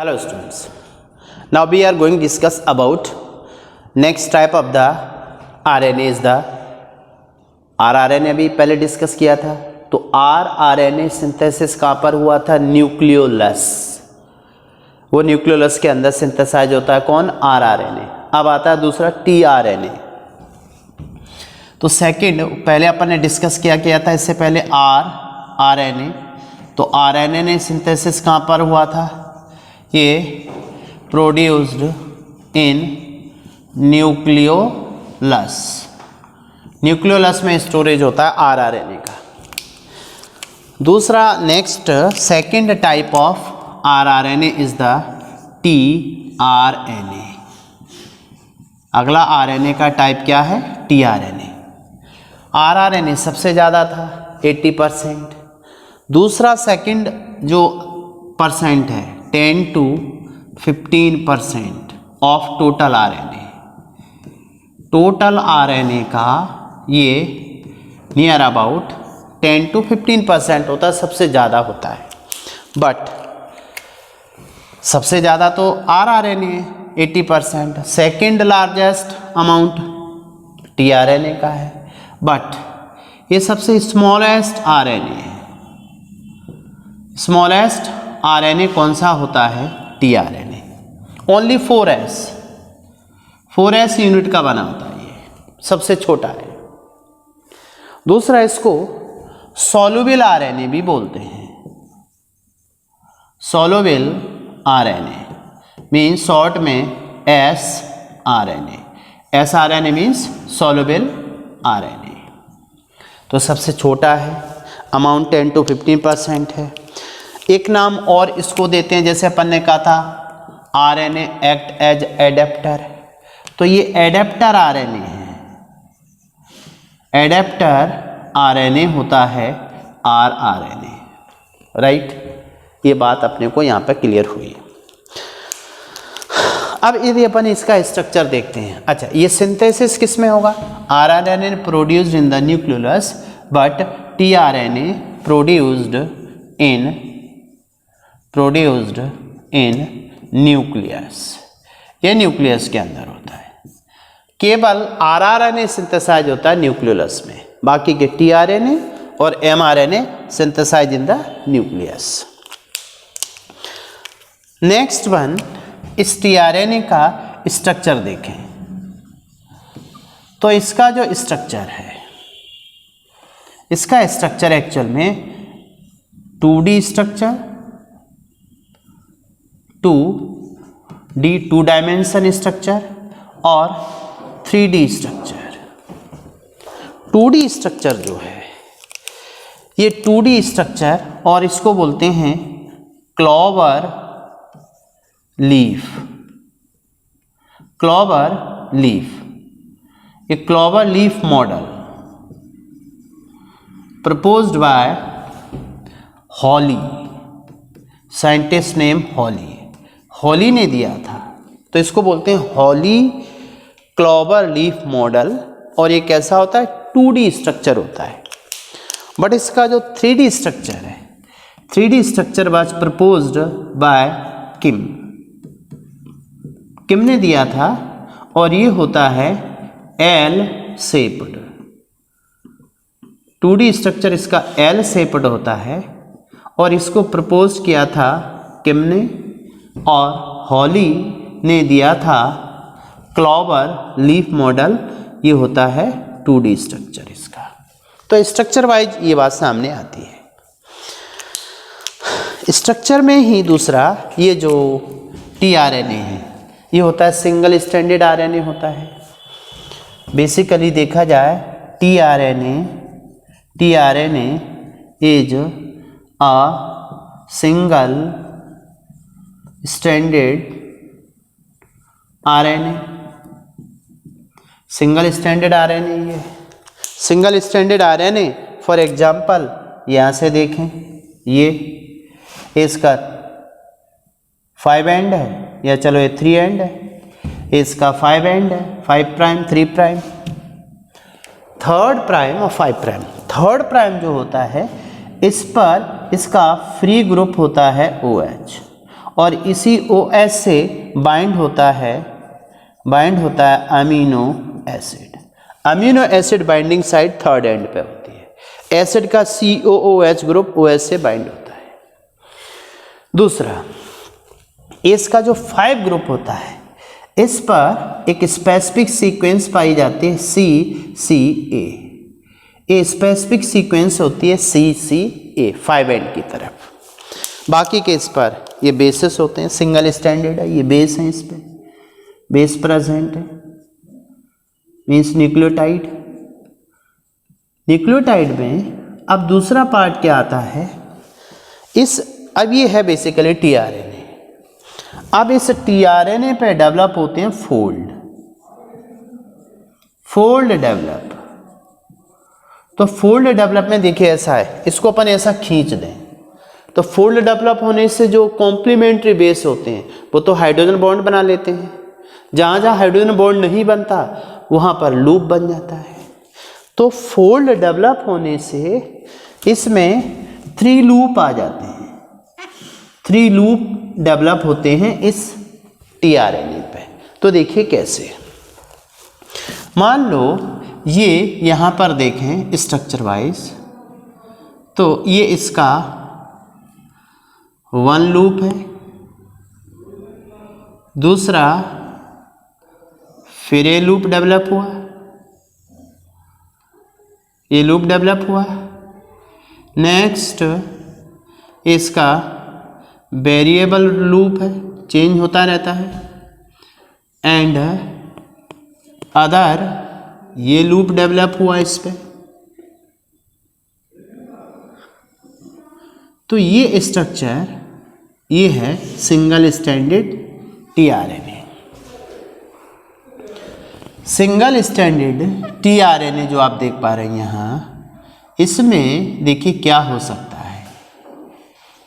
Hello students, now we are going to discuss about next type of the RNA is the rRNA भी पहले discuss किया था। तो rRNA synthesis कहाँ पर हुआ था? न्यूक्लियोलस। वो न्यूक्लियोलस के अंदर सिंथेसाइज होता है कौन? rRNA। अब आता है दूसरा tRNA। तो सेकंड पहले अपन ने डिस्कस किया था इससे पहले rRNA। तो RNA ने सिंथेसिस कहाँ पर हुआ था? ये प्रोड्यूस्ड इन न्यूक्लियोलस। न्यूक्लियोलस में स्टोरेज होता है rRNA का। दूसरा next second type of rRNA is the tRNA। अगला RNA का टाइप क्या है? tRNA। rRNA सबसे ज़्यादा था 80%। दूसरा सेकंड जो परसेंट है 10 to 15% of total RNA। Total RNA का ये नियर अबाउट 10 to 15% होता है, सबसे ज़्यादा होता है। बट सबसे ज़्यादा तो rRNA है 80%। सेकेंड लार्जेस्ट अमाउंट tRNA का है। बट ये सबसे स्मॉलेस्ट RNA है। स्मॉलेस्ट RNA कौन सा होता है? tRNA। ओनली 4s यूनिट का बना होता है, ये सबसे छोटा है। दूसरा इसको सॉल्युबल RNA भी बोलते हैं। सॉल्युबल RNA मीन्स शॉर्ट में sRNA। sRNA means soluble RNA। तो सबसे छोटा है, अमाउंट 10 to 15% है। एक नाम और इसको देते हैं, जैसे अपन ने कहा था RNA एक्ट एज एडेप्टर। तो ये एडेप्टर RNA है। एडेप्टर RNA होता है rRNA। राइट, ये बात अपने को यहाँ पर क्लियर हुई। अब यदि अपन इसका स्ट्रक्चर देखते हैं। अच्छा, ये सिंथेसिस किस में होगा? rRNA produced in the nucleolus but tRNA produced in nucleus. ये न्यूक्लियस के अंदर होता है। केवल rRNA सिंथेसाइज होता है न्यूक्लियोलस में, बाकी के tRNA और mRNA synthesise in the nucleus. Next one, इस tRNA का स्ट्रक्चर देखें। तो इसका जो स्ट्रक्चर है, इसका स्ट्रक्चर एक्चुअल में 2D स्ट्रक्चर, 2 डायमेंशन स्ट्रक्चर और 3D स्ट्रक्चर। 2D स्ट्रक्चर जो है, ये 2D स्ट्रक्चर और इसको बोलते हैं क्लॉवर लीफ। क्लॉवर लीफ, ये clover leaf model proposed by Holley, scientist name Holley ने दिया था। तो इसको बोलते हैं हॉली क्लॉवर लीफ मॉडल। और ये कैसा होता है? 2D स्ट्रक्चर होता है। बट इसका जो 3D स्ट्रक्चर है, 3D structure was proposed by Kim ने दिया था। और ये होता है एल शेप्ड। 2D स्ट्रक्चर इसका एल शेप्ड होता है और इसको प्रपोज किया था किम ने, और हॉली ने दिया था क्लॉवर लीफ मॉडल। ये होता है 2D स्ट्रक्चर इसका। तो स्ट्रक्चर वाइज ये बात सामने आती है। स्ट्रक्चर में ही दूसरा ये जो tRNA है, ये होता है सिंगल स्ट्रैंडेड RNA होता है। बेसिकली देखा जाए tRNA is a single stranded RNA। Single stranded RNA ये single stranded RNA। For example यहाँ से देखें, ये इसका 5 एंड है, या चलो ये 3 एंड है। इसका 5 एंड है, 5 प्राइम 3 प्राइम, 3 प्राइम और 5 प्राइम। 3 प्राइम जो होता है, इस पर इसका फ्री ग्रुप होता है OH और इसी OH से बाइंड होता है amino acid. Amino acid binding site third end पे होती है। एसिड का COOH ग्रुप OH से बाइंड होता है। दूसरा, इसका जो 5 ग्रुप होता है, इस पर एक स्पेसिफिक सीक्वेंस पाई जाती है CCA। ये स्पेसिफिक सीक्वेंस होती है CCA 5 एंड की तरफ। बाकी के इस पर ये बेसिस होते हैं, सिंगल स्टैंडर्ड है, ये बेस है, इस पे बेस प्रेजेंट है, मीन्स न्यूक्लियोटाइड। न्यूक्लियोटाइड में अब दूसरा पार्ट क्या आता है, अब ये है बेसिकली tRNA। अब इस tRNA पे डेवलप होते हैं फोल्ड डेवलप। तो फोल्ड डेवलप में देखिए ऐसा है, इसको अपन ऐसा खींच दें तो फोल्ड डेवलप होने से जो कॉम्प्लीमेंट्री बेस होते हैं वो तो हाइड्रोजन बॉन्ड बना लेते हैं। जहाँ जहाँ हाइड्रोजन बॉन्ड नहीं बनता वहाँ पर लूप बन जाता है। तो फोल्ड डेवलप होने से इसमें 3 लूप आ जाते हैं। 3 लूप डेवलप होते हैं इस tRNA पे। तो देखिए कैसे, मान लो ये यहाँ पर देखें स्ट्रक्चर वाइज, तो ये इसका 1 लूप है, दूसरा फिर ये लूप डेवलप हुआ, ये लूप डेवलप हुआ, नेक्स्ट इसका वेरिएबल लूप है, चेंज होता रहता है, एंड अदर ये लूप डेवलप हुआ इस पे। तो ये स्ट्रक्चर ये है single standard tRNA। Single standard tRNA जो आप देख पा रहे हैं यहाँ, इसमें देखिए क्या हो सकता है।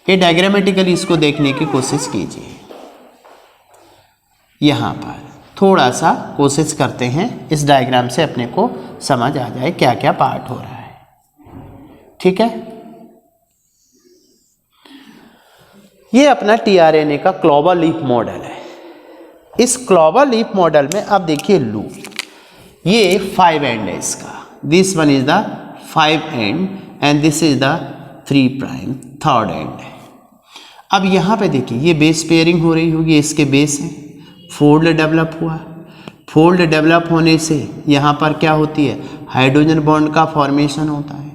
ये डायग्रामेटिकली इसको देखने की कोशिश कीजिए। यहाँ पर थोड़ा सा कोशिश करते हैं, इस डायग्राम से अपने को समझ आ जाए क्या क्या पार्ट हो रहा है। ठीक है, ये अपना tRNA का क्लोवर लीफ मॉडल है। इस क्लोवर लीफ मॉडल में अब देखिए लूप, ये 5 एंड है इसका, this one is the 5 and and this is the 3 prime third and है। अब यहाँ पे देखिए ये बेस पेयरिंग हो रही होगी, इसके बेस है, फोल्ड डेवलप हुआ। फोल्ड डेवलप होने से यहाँ पर क्या होती है, हाइड्रोजन बॉन्ड का फॉर्मेशन होता है।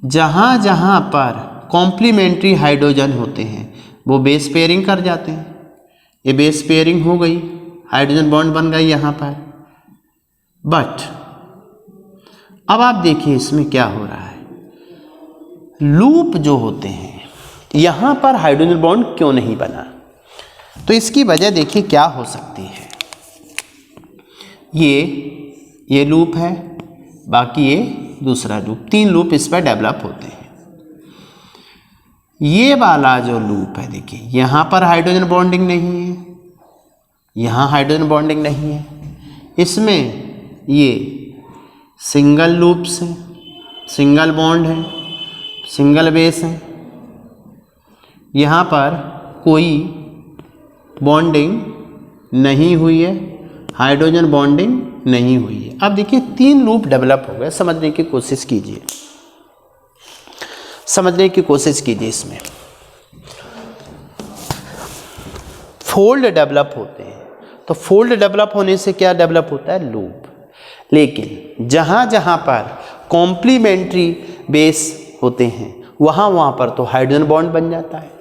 जहाँ जहाँ पर कॉम्प्लीमेंट्री हाइड्रोजन होते हैं वो बेस पेयरिंग कर जाते हैं। ये बेस पेयरिंग हो गई, हाइड्रोजन बॉन्ड बन गई यहाँ पर। बट अब आप देखिए इसमें क्या हो रहा है, लूप जो होते हैं यहाँ पर हाइड्रोजन बॉन्ड क्यों नहीं बना, तो इसकी वजह देखिए क्या हो सकती है। ये लूप है, बाकी ये दूसरा लूप, 3 लूप इस पर डेवलप होते हैं। ये वाला जो लूप है देखिए, यहाँ पर हाइड्रोजन बॉन्डिंग नहीं है, यहाँ हाइड्रोजन बॉन्डिंग नहीं है, इसमें ये सिंगल लूप्स हैं, सिंगल बॉन्ड है, सिंगल बेस है, यहाँ पर कोई बॉन्डिंग नहीं हुई है, हाइड्रोजन बॉन्डिंग नहीं हुई है। अब देखिए 3 लूप डेवलप हो गए, समझने की कोशिश कीजिए, समझने की कोशिश कीजिए। इसमें फोल्ड डेवलप होते हैं, तो फोल्ड डेवलप होने से क्या डेवलप होता है, लूप। लेकिन जहाँ जहाँ पर कॉम्प्लीमेंट्री बेस होते हैं वहाँ पर तो हाइड्रोजन बॉन्ड बन जाता है।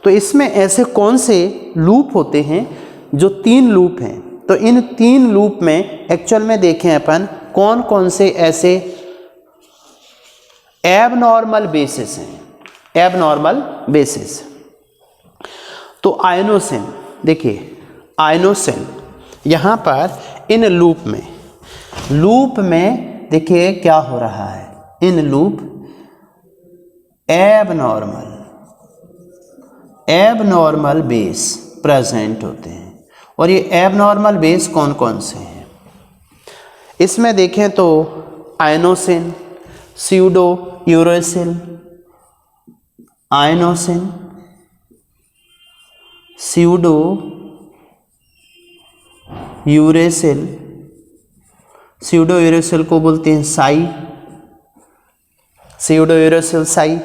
तो इसमें ऐसे कौन से लूप होते हैं, जो 3 लूप हैं। तो इन 3 लूप में एक्चुअल में देखें अपन कौन कौन से ऐसे एबनॉर्मल बेसिस हैं, एबनॉर्मल बेसिस। तो आयनोसिन, देखिए आयनोसिन यहाँ पर इन लूप में देखिए क्या हो रहा है, in loop abnormal base present होते हैं। और ये एबनॉर्मल बेस कौन कौन से हैं, इसमें देखें तो inosine, pseudouracil, inosine, pseudouracil, pseudouracil को बोलते हैं psi, pseudouracil psi.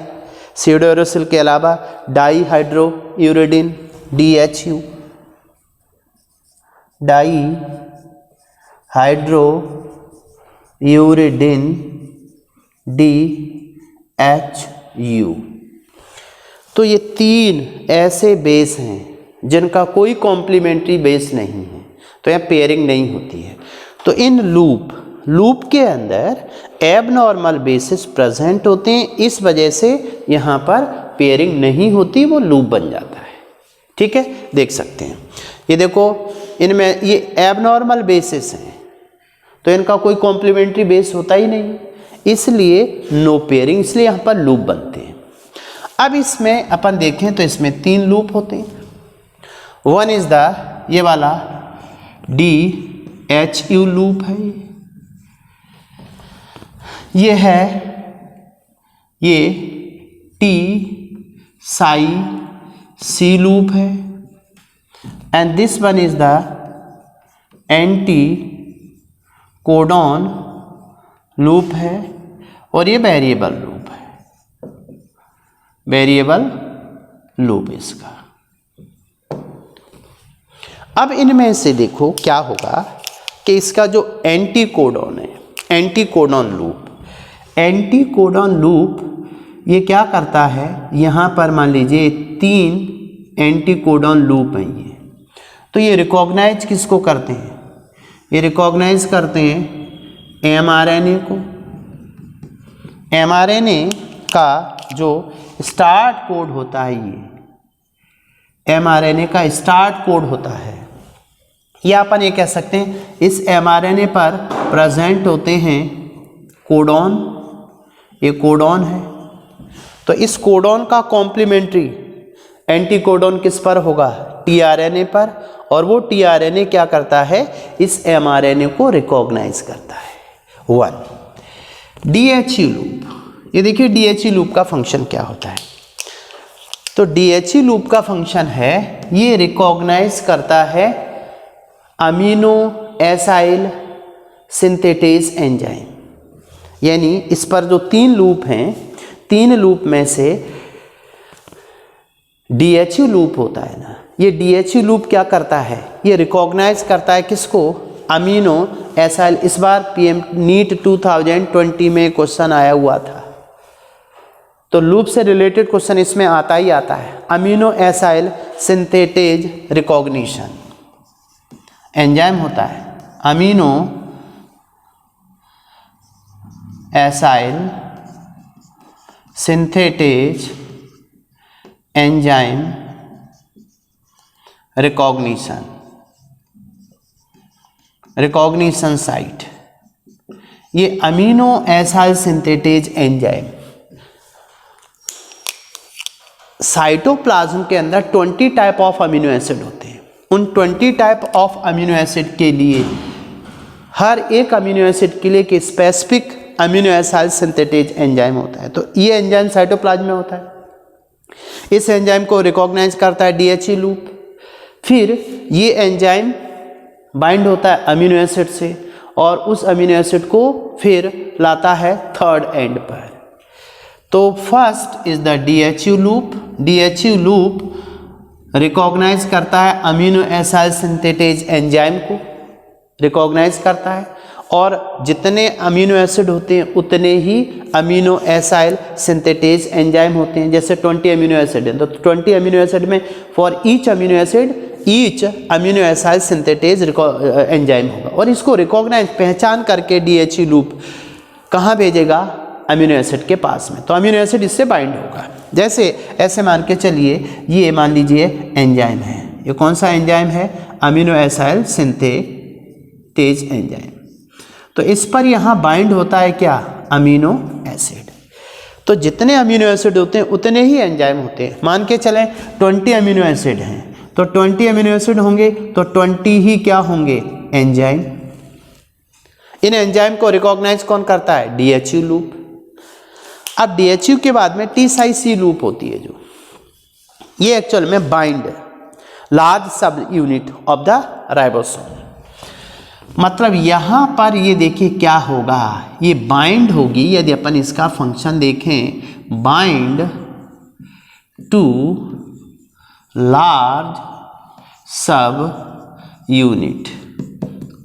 Pseudouracil के अलावा dihydrouridine DHU, dihydrouridine DHU। तो ये 3 ऐसे बेस हैं जिनका कोई कॉम्प्लीमेंट्री बेस नहीं है, तो यहाँ पेयरिंग नहीं होती है। तो इन लूप के अंदर एबनॉर्मल बेसिस प्रेजेंट होते हैं, इस वजह से यहाँ पर पेयरिंग नहीं होती, वो लूप बन जाता है। ठीक है, देख सकते हैं ये देखो, इनमें ये एबनॉर्मल बेसिस हैं तो इनका कोई कॉम्प्लीमेंट्री बेस होता ही नहीं, इसलिए नो पेयरिंग, इसलिए यहाँ पर लूप बनते हैं। अब इसमें अपन देखें तो इसमें 3 लूप होते हैं। वन इज द ये वाला DHU लूप है, ये है ये T psi C लूप है, and this one is the anti codon loop है, और ये वेरिएबल लूप है, वेरिएबल लूप इसका। अब इनमें से देखो क्या होगा कि इसका जो एंटी कोडॉन है, anti codon loop, anti codon loop ये क्या करता है, यहाँ पर मान लीजिए 3 एंटी कोडॉन लूप हैं ये, तो ये रिकॉग्नाइज किसको करते हैं, ये रिकॉग्नाइज करते हैं mRNA को। mRNA का जो स्टार्ट कोड होता है, ये mRNA का स्टार्ट कोड होता है, या अपन ये कह सकते हैं इस mRNA पर प्रेजेंट होते हैं कोडॉन, ये कोडॉन है, तो इस कोडॉन का कॉम्प्लीमेंट्री एंटी कोडॉन किस पर होगा, tRNA पर, और वो tRNA क्या करता है, इस mRNA को रिकॉग्नाइज करता है। 1 DHU लूप, ये देखिए DHU लूप का फंक्शन क्या होता है, तो DHU लूप का फंक्शन है ये रिकॉग्नाइज करता है अमीनो एसाइल सिंथेटेज एंजाइम, यानी इस पर जो 3 लूप हैं, 3 लूप में से DHU लूप होता है ना, ये DHU लूप क्या करता है, ये रिकॉग्नाइज करता है किसको, अमीनो एसाइल। इस बार PM नीट 2020 में क्वेश्चन आया हुआ था, तो लूप से रिलेटेड क्वेश्चन इसमें आता ही आता है, amino acyl synthetase recognition enzyme होता है, amino acyl synthetase enzyme recognition site, ये amino acyl synthetase enzyme cytoplasm के अंदर 20 टाइप ऑफ अमीनो एसिड होते हैं। उन 20 टाइप ऑफ अमीनो एसिड के लिए हर एक अमीनो एसिड के लिए एक specific amino acyl synthetase enzyme होता है, तो ये एंजाइम साइटोप्लाज्म में होता है। इस एंजाइम को रिकॉग्नाइज करता है DHU लूप, फिर ये एंजाइम बाइंड होता है अमीनो एसिड से, और उस अमीनो एसिड को फिर लाता है थर्ड एंड पर। तो first is the DHU loop, DHU loop recognise करता है अमीनो एसाइल सिंथेटेज एंजाइम को, रिकॉग्नाइज करता है, और जितने अमीनो एसिड होते हैं उतने ही अमीनो एसाइल सिंथेटेज एंजाइम होते हैं। जैसे 20 अमीनो एसिड है तो 20 अमीनो एसिड में for each amino acid each amino acyl synthetase enzyme होगा, और इसको रिकॉग्नाइज पहचान करके DHU लूप कहाँ भेजेगा, अमीनो एसिड के पास में, तो अमीनो एसिड इससे बाइंड होगा। जैसे ऐसे मान के चलिए, ये मान लीजिए एंजाइम है, ये कौन सा एंजाइम है, अमीनो एसाइल सिंथेटेज एंजाइम, तो इस पर यहाँ बाइंड होता है क्या, अमीनो एसिड। तो जितने अमीनो एसिड होते हैं उतने ही एंजाइम होते हैं। मान के चलें 20 अमीनो एसिड हैं, तो 20 अमीनो एसिड होंगे तो 20 ही क्या होंगे, एंजाइम। इन एंजाइम को रिकॉग्नाइज कौन करता है, DHU लूप। अब DHU के बाद में T psi C लूप होती है, जो ये एक्चुअल में bind large subunit of the ribosome. मतलब यहाँ पर ये देखिए क्या होगा, ये बाइंड होगी, यदि अपन इसका फंक्शन देखें, bind to large subunit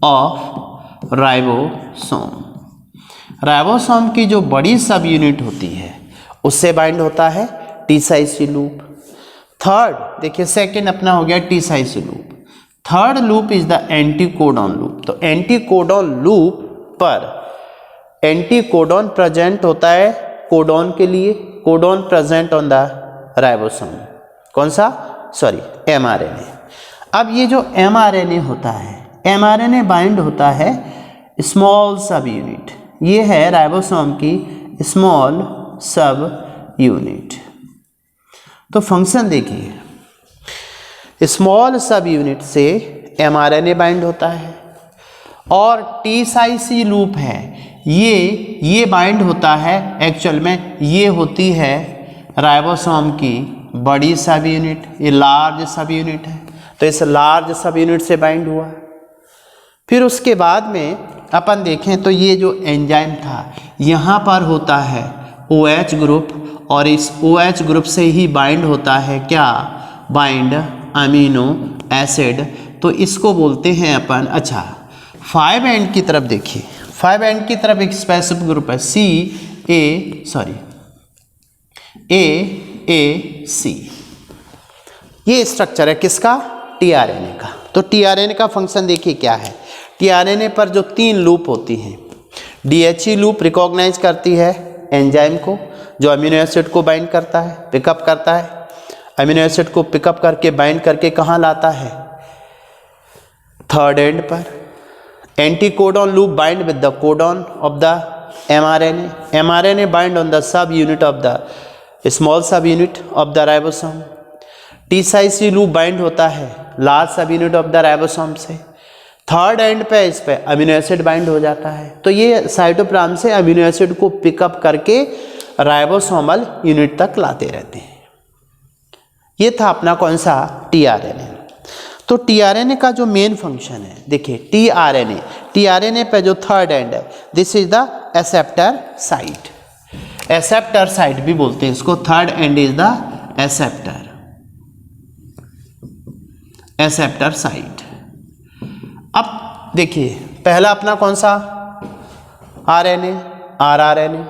of ribosome. Ribosome की जो बड़ी सब यूनिट होती है उससे बाइंड होता है टी साइसी लूप। थर्ड देखिए, सेकेंड अपना हो गया T psi C loop. Third loop is the anticodon loop. तो एंटीकोडॉन लूप पर एंटीकोडॉन प्रेजेंट होता है कोडॉन के लिए, codon present on the ribosome. कौन सा? Sorry, mRNA। अब ये जो mRNA होता है, mRNA बाइंड होता है स्मॉल सब यूनिट, ये है राइबोसोम की स्मॉल सब यूनिट। तो फंक्शन देखिए, स्मॉल सब यूनिट से mRNA बाइंड होता है और टी साइसी लूप है, ये बाइंड होता है, एक्चुअल में ये होती है राइबोसोम की बड़ी सब यूनिट, ये लार्ज सब यूनिट है, तो इस लार्ज सब यूनिट से बाइंड हुआ। फिर उसके बाद में अपन देखें तो ये जो एंजाइम था यहाँ पर होता है OH ग्रुप, और इस OH ग्रुप से ही बाइंड होता है क्या? Bind amino acid. तो इसको बोलते हैं अपन, अच्छा 5 एंड की तरफ देखिए, 5 एंड की तरफ एक स्पेसिफिक ग्रुप है AAC। ये स्ट्रक्चर है किसका? tRNA का। तो tRNA का फंक्शन देखिए क्या है। tRNA पर जो 3 लूप होती हैं, DHE लूप रिकॉग्नाइज करती है एंजाइम को जो अमीनो एसिड को बाइंड करता है, पिकअप करता है, अमीनो एसिड को पिकअप करके बाइंड करके कहाँ लाता है? थर्ड एंड पर। Anticodon loop bind with the codon of the mRNA, mRNA bind on the subunit of the small subunit of the ribosome. T psi C loop bind होता है large subunit of the ribosome से। Third end पे इस पे amino acid bind हो जाता है, तो ये साइटोप्लाज्म से अमीनो एसिड को पिकअप करके राइबोसोमल यूनिट तक लाते रहते हैं। ये था अपना कौन सा? tRNA। तो tRNA का जो मेन फंक्शन है देखिए, tRNA पे जो थर्ड एंड है, this is the acceptor site. Acceptor site भी बोलते हैं इसको, third and is the acceptor site. अब देखिए पहला अपना कौन सा? RNA, rRNA।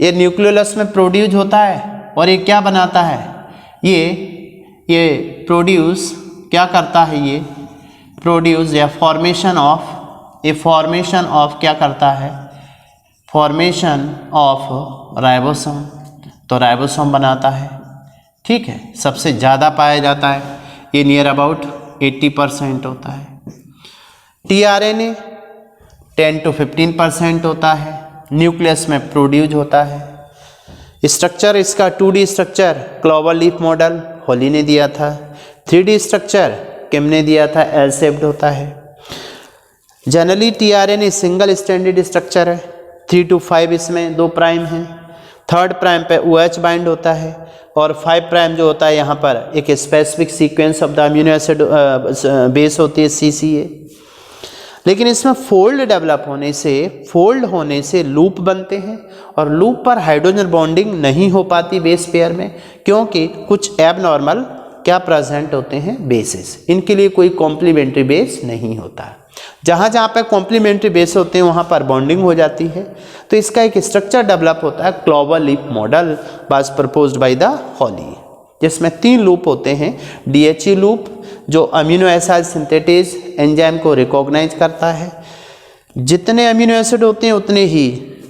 ये न्यूक्लियोलस में प्रोड्यूस होता है और ये क्या बनाता है? ये प्रोड्यूस क्या करता है? ये प्रोड्यूस या फॉर्मेशन ऑफ क्या करता है? Formation of ribosome. तो राइबोसोम बनाता है, ठीक है, सबसे ज़्यादा पाया जाता है, ये नियर अबाउट 80% होता है। tRNA 10 to 15% होता है, न्यूक्लियस में प्रोड्यूस होता है। स्ट्रक्चर इसका 2D structure clover leaf model Holley ने दिया था, 3D स्ट्रक्चर किम ने दिया था, एल शेप्ड होता है। Generally tRNA single standard structure है, 3 to 5 इसमें 2 प्राइम हैं, थर्ड प्राइम पे OH बाइंड होता है और 5 प्राइम जो होता है यहाँ पर एक specific sequence of the amino acid base होती है CCA। लेकिन इसमें फोल्ड डेवलप होने से लूप बनते हैं और लूप पर हाइड्रोजन बॉन्डिंग नहीं हो पाती बेस पेयर में, क्योंकि कुछ एबनॉर्मल क्या प्रेजेंट होते हैं? बेसेस। इनके लिए कोई कॉम्प्लीमेंट्री बेस नहीं होता। जहाँ जहाँ पे कॉम्प्लीमेंट्री बेस होते हैं वहाँ पर बॉन्डिंग हो जाती है। तो इसका एक स्ट्रक्चर डेवलप होता है clover leaf model was proposed by the Holley, जिसमें 3 लूप होते हैं। DHE लूप जो अमीनो एसिड सिंथेटेज एंजाइम को रिकॉग्नाइज करता है, जितने अमीनो एसिड होते हैं उतने ही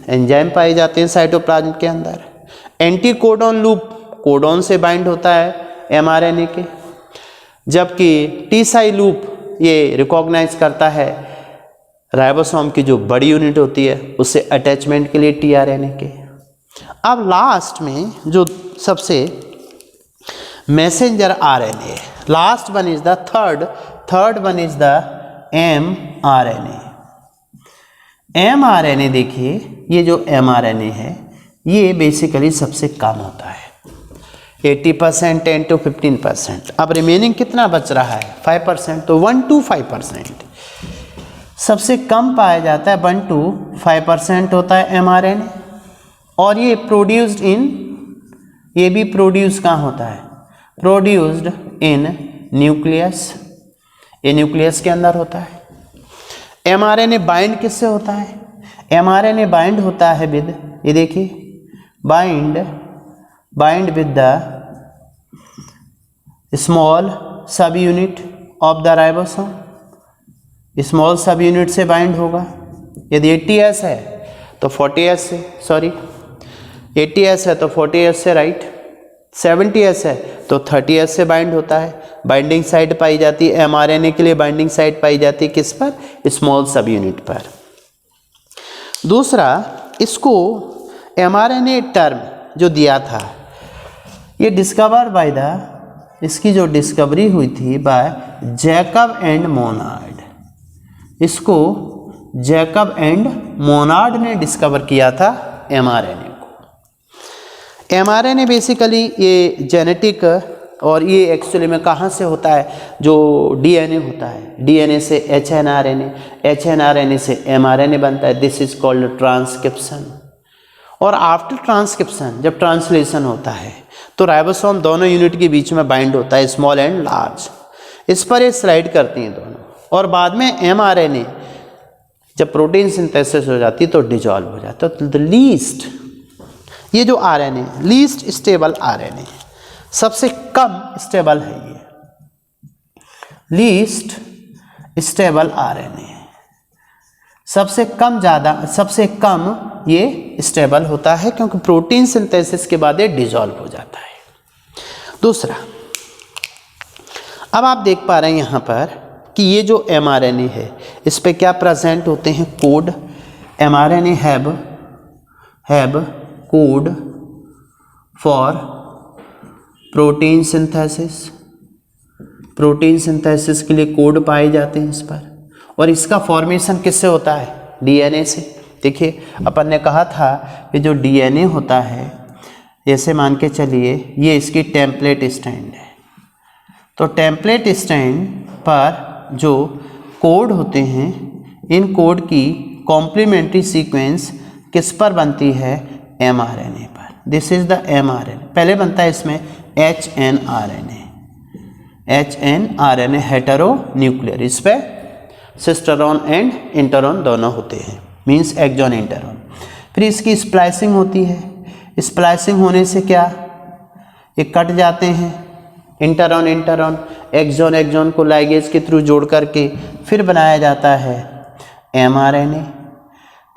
एंजाइम पाए जाते हैं साइटोप्लाज्म के अंदर। एंटीकोडॉन लूप कोडॉन से बाइंड होता है mRNA के, जबकि टी-साई लूप ये रिकॉग्नाइज करता है राइबोसोम की जो बड़ी यूनिट होती है उससे अटैचमेंट के लिए tRNA के। अब लास्ट में जो सबसे messenger RNA, last one is the third one is the mRNA। mRNA देखिए, ये जो mRNA है ये बेसिकली सबसे कम होता है। 80%, 10 to 15%। अब रिमेनिंग कितना बच रहा है? 5%। तो 1 to 5%। सबसे कम पाया जाता है 1 to 5% होता है mRNA, और ये प्रोड्यूस्ड इन, ये भी प्रोड्यूस कहाँ होता है? प्रोड्यूस्ड इन न्यूक्लियस, ये न्यूक्लियस के अंदर होता है। mRNA बाइंड किससे होता है? mRNA बाइंड होता है विद, ये देखिए, bind with the small subunit of the ribosome. Small सब यूनिट से बाइंड होगा। यदि 80S है तो 40S से, सॉरी 80S है तो 40S से, राइट। 70S है तो 30S से बाइंड होता है। बाइंडिंग साइट पाई जाती है mRNA के लिए, बाइंडिंग साइट पाई जाती है किस पर? स्मॉल सब यूनिट पर। दूसरा, इसको mRNA टर्म जो दिया था, ये डिस्कवर्ड बाय द, इसकी जो डिस्कवरी हुई थी बाय जैकब एंड मोनार्ड, इसको जैकब एंड मोनार्ड ने डिस्कवर किया था mRNA को। mRNA बेसिकली ये जेनेटिक, और ये एक्चुअली में कहाँ से होता है? जो DNA होता है, DNA से HNRNA, HNRNA से mRNA बनता है। This is called transcription. और आफ्टर ट्रांसक्रिप्शन, जब ट्रांसलेशन होता है तो राइबोसोम दोनों यूनिट के बीच में बाइंड होता है, स्मॉल एंड लार्ज। इस पर ये स्लाइड करती हैं दोनों, और बाद में mRNA जब प्रोटीन सिंथेसिस हो जाती है तो डिजॉल्व हो जाता है। तो द लीस्ट, ये जो RNA लीस्ट स्टेबल RNA, सबसे कम स्टेबल है ये, लीस्ट स्टेबल RNA, सबसे कम ये स्टेबल होता है, क्योंकि प्रोटीन सिंथेसिस के बाद ये डिजॉल्व हो जाता है। दूसरा, अब आप देख पा रहे हैं यहाँ पर कि ये जो mRNA है, इस पे क्या प्रेजेंट होते हैं? Code. mRNA have code for protein synthesis. Protein synthesis के लिए कोड पाए जाते हैं इस पर। और इसका फॉर्मेशन किससे होता है? DNA से। देखिए, अपन ने कहा था कि जो DNA होता है, जैसे मान के चलिए ये इसकी टेम्पलेट स्टैंड है, तो टेम्पलेट स्टैंड पर जो कोड होते हैं, इन कोड की कॉम्प्लीमेंट्री सीक्वेंस किस पर बनती है? mRNA पर। This is the mRNA। पहले बनता है इसमें HNRNA, हेटेरो न्यूक्लियर। इस पे सिस्टरोन एंड इंटरॉन दोनों होते हैं, मीन्स एक्सॉन इंटरॉन। फिर इसकी स्प्लाइसिंग होती है। स्प्लाइसिंग होने से क्या, ये कट जाते हैं, इंटरॉन एक्सॉन को लाइगेज के थ्रू जोड़ करके फिर बनाया जाता है mRNA।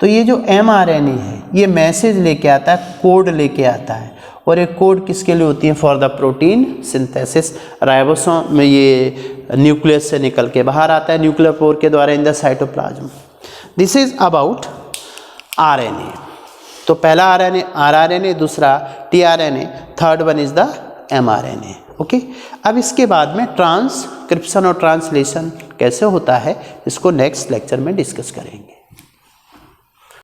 तो ये जो mRNA है, ये मैसेज लेके आता है, कोड लेके आता है, और एक कोड किसके लिए होती है? For the protein synthesis. Ribosome में ये न्यूक्लियस से निकल के बाहर आता है न्यूक्लियर पोर के द्वारा in the cytoplasm. This is about RNA। तो पहला RNA, दूसरा tRNA, third one is the mRNA। Okay, अब इसके बाद में ट्रांसक्रिप्शन और ट्रांसलेशन कैसे होता है, इसको नेक्स्ट लेक्चर में डिस्कस करेंगे।